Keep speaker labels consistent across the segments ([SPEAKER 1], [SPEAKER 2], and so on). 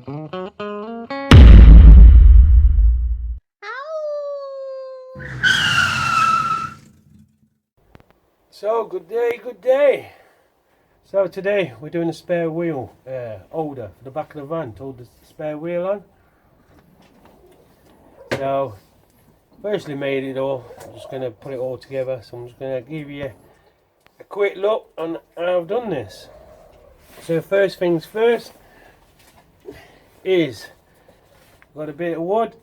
[SPEAKER 1] So, good day. So today we're doing a spare wheel holder for the back of the van to hold the spare wheel on. So, firstly made it all, I'm just going to put it all together, so I'm just going to give you a quick look on how I've done this. So first things first is, got a bit of wood,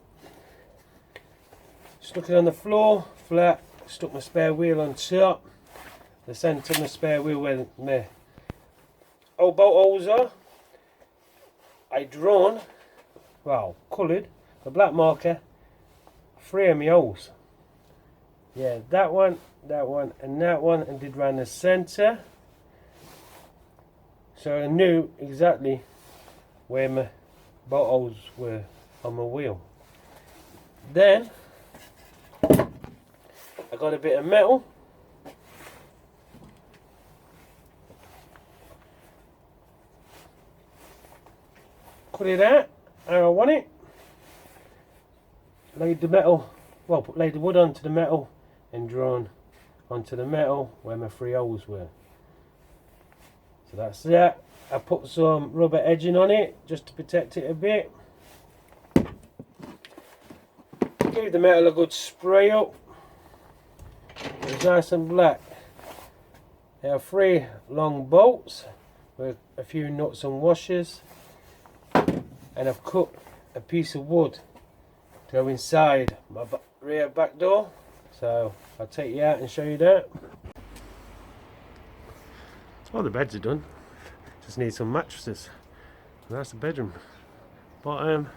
[SPEAKER 1] stuck it on the floor, flat, stuck my spare wheel on top. The centre of my spare wheel where my old bolt holes are, I drawn, well, coloured, a black marker, 3 of my holes. Yeah, that one, and that one, and did round the centre. So I knew exactly where my bolt holes were on my wheel. Then, I got a bit of metal. Cut it out how I want it. Laid the metal, well, laid the wood onto the metal and drawn onto the metal where my 3 holes were. So that's that. I put some rubber edging on it just to protect it a bit. Gave the metal a good spray up. It was nice and black. There are 3 long bolts with a few nuts and washers. And I've cut a piece of wood to go inside my rear back door, so I'll take you out and show you that. So all the beds are done, just need some mattresses, and that's the bedroom. Bottom,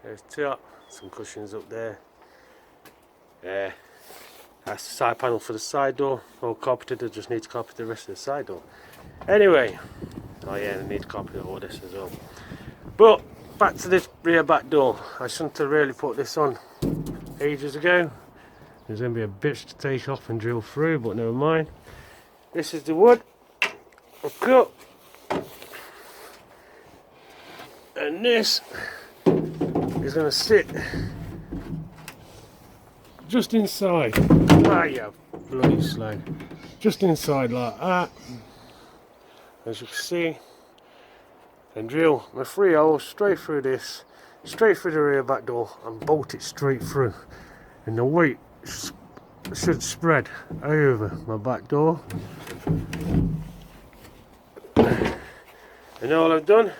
[SPEAKER 1] there's top, some cushions up there. That's the side panel for the side door, all carpeted. I just need to carpet the rest of the side door. Anyway, oh yeah, I need to carpet all this as well. But back to this rear back door. I shouldn't have really put this on ages ago. There's going to be a bitch to take off and drill through, but never mind. This is the wood I've cut. And this is going to sit just inside. Ah, yeah, bloody slag. Just inside like that. As you can see. And drill my 3 holes straight through this, straight through the rear back door, and bolt it straight through. And the weight should spread over my back door. And all I've done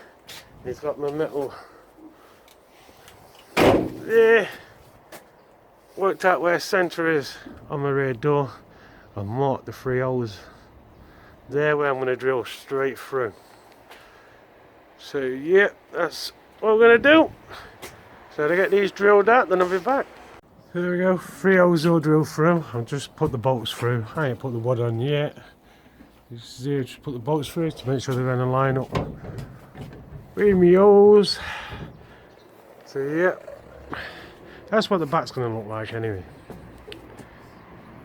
[SPEAKER 1] is got my metal there, worked out where centre is on my rear door, and marked the 3 holes there where I'm going to drill straight through. So yeah, that's what we're going to do. So to get these drilled out, then I'll be back. So there we go, 3 holes all drilled through. I've just put the bolts through. I ain't put the wood on yet. Just put the bolts through to make sure they're going to line up with my holes. So yeah, that's what the back's going to look like anyway.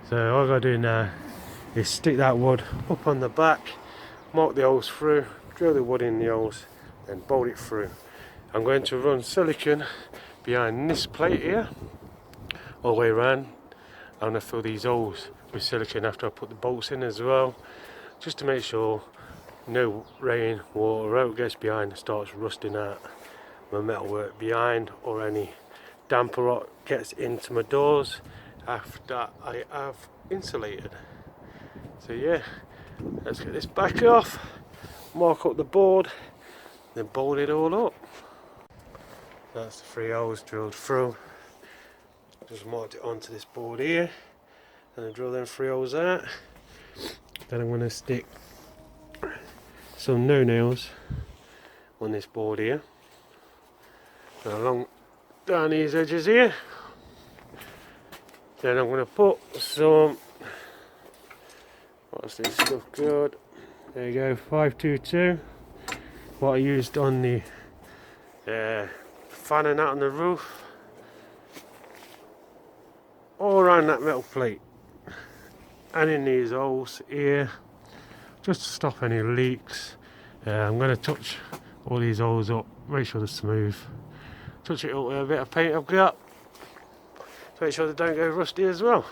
[SPEAKER 1] So all I've got to do now is stick that wood up on the back, mark the holes through, drill the wood in the holes, and bolt it through. I'm going to run silicone behind this plate here all the way around. I'm going to fill these holes with silicone after I put the bolts in as well, just to make sure no rain, water, or gets behind and starts rusting out my metalwork behind, or any damp or rot gets into my doors after I have insulated. So yeah, let's get this back off, mark up the board, then bolt it all up. That's the 3 holes drilled through. Just marked it onto this board here, and I drill them 3 holes out. Then I'm going to stick some no nails on this board here, and along down these edges here. Then I'm going to put some, what's this stuff called? There you go, 522. What I used on the fanning out on the roof, all around that metal plate, and in these holes here, just to stop any leaks. I'm going to touch all these holes up, make sure they're smooth. Touch it up with a bit of paint I've got to make sure they don't go rusty as well.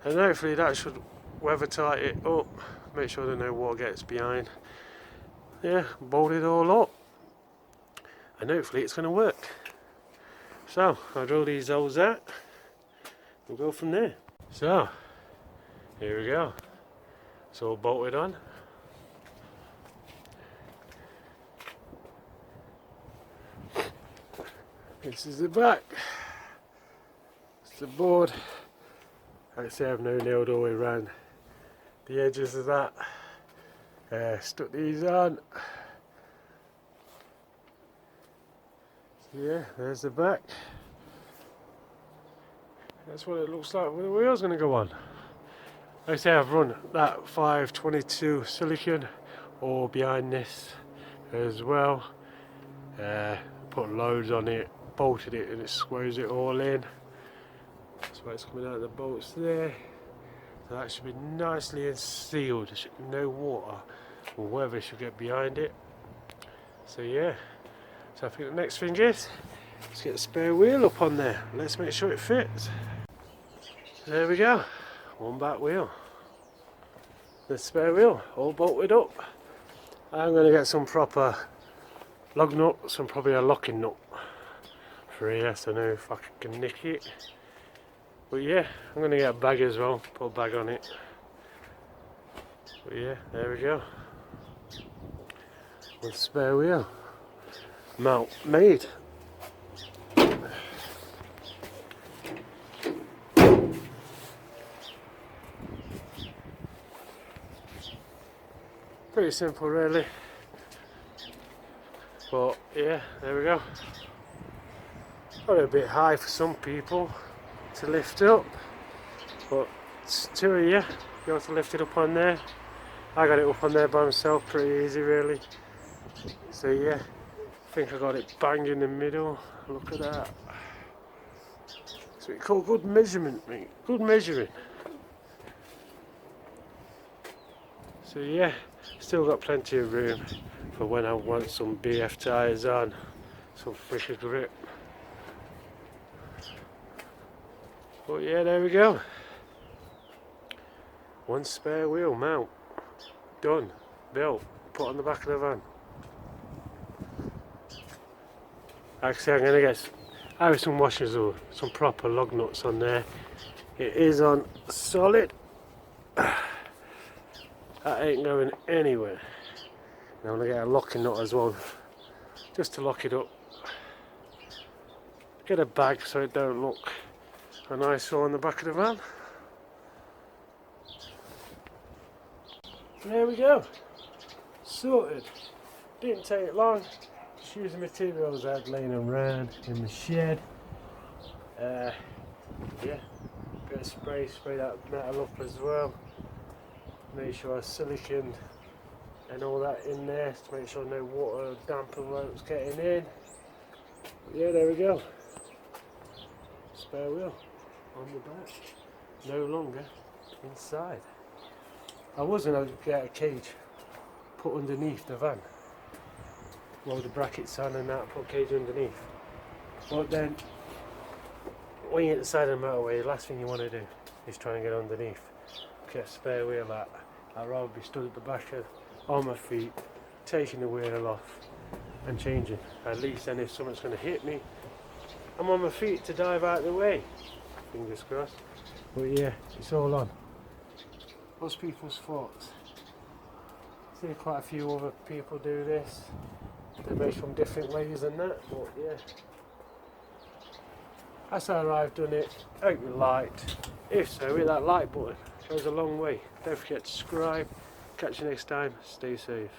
[SPEAKER 1] And hopefully that should weather tight it up, make sure that no water gets behind. Yeah, bolt it all up, and hopefully it's going to work. So I'll drill these holes out, we'll go from there. So here we go, it's all bolted on. This is the back, it's the board. Like I say, I've now nailed all the way around the edges of that. Stuck these on. So yeah, there's the back. That's what it looks like when the wheel's going to go on. Like I say, I've run that 522 silicone all behind this as well. Put loads on it, bolted it, and it squares it all in. That's why it's coming out of the bolts there. So that should be nicely sealed. There should be no water or weather should get behind it. So yeah. So I think the next thing is, let's get the spare wheel up on there. Let's make sure it fits. So there we go. One back wheel. The spare wheel all bolted up. I'm going to get some proper lug nuts and probably a locking nut for here, so I know if I can nick it. But yeah, I'm going to get a bag as well, put a bag on it. But yeah, there we go. One spare wheel. Mount made. Pretty simple really. But yeah, there we go. Probably a bit high for some people to lift up, but it's two of you have to lift it up on there. I got it up on there by myself, pretty easy really. So yeah, I think I got it bang in the middle. Look at that. So we call good measurement, mate. Good measuring. So yeah, still got plenty of room for when I want some BF tyres on, some thicker grip. But yeah, there we go. One spare wheel mount. Done. Built. Put on the back of the van. Actually, I'm going to get some washers or some proper lug nuts on there. It is on solid. That ain't going anywhere. And I'm going to get a locking nut as well, just to lock it up. Get a bag so it don't look a nice one on the back of the van. And there we go. Sorted. Didn't take long. Just using materials I had laying around in the shed. Yeah, bit of spray that metal up as well. Make sure I siliconed and all that in there to make sure no water or damp and ropes getting in. But yeah, there we go. Spare wheel on the back, no longer inside. I was going to get a cage put underneath the van, load the brackets on and that, put a cage underneath. But then when you're at the side of the motorway, the last thing you want to do is try and get underneath. Get a spare wheel out. I'd rather be stood at the back on my feet, taking the wheel off and changing. At least then if someone's going to hit me, I'm on my feet to dive out of the way. Fingers crossed. But yeah, it's all on. Most people's thoughts. I see quite a few other people do this. They make from different ways and that, but yeah. That's how I've done it. Hope you liked. If so, hit that like button. It goes a long way. Don't forget to subscribe. Catch you next time. Stay safe.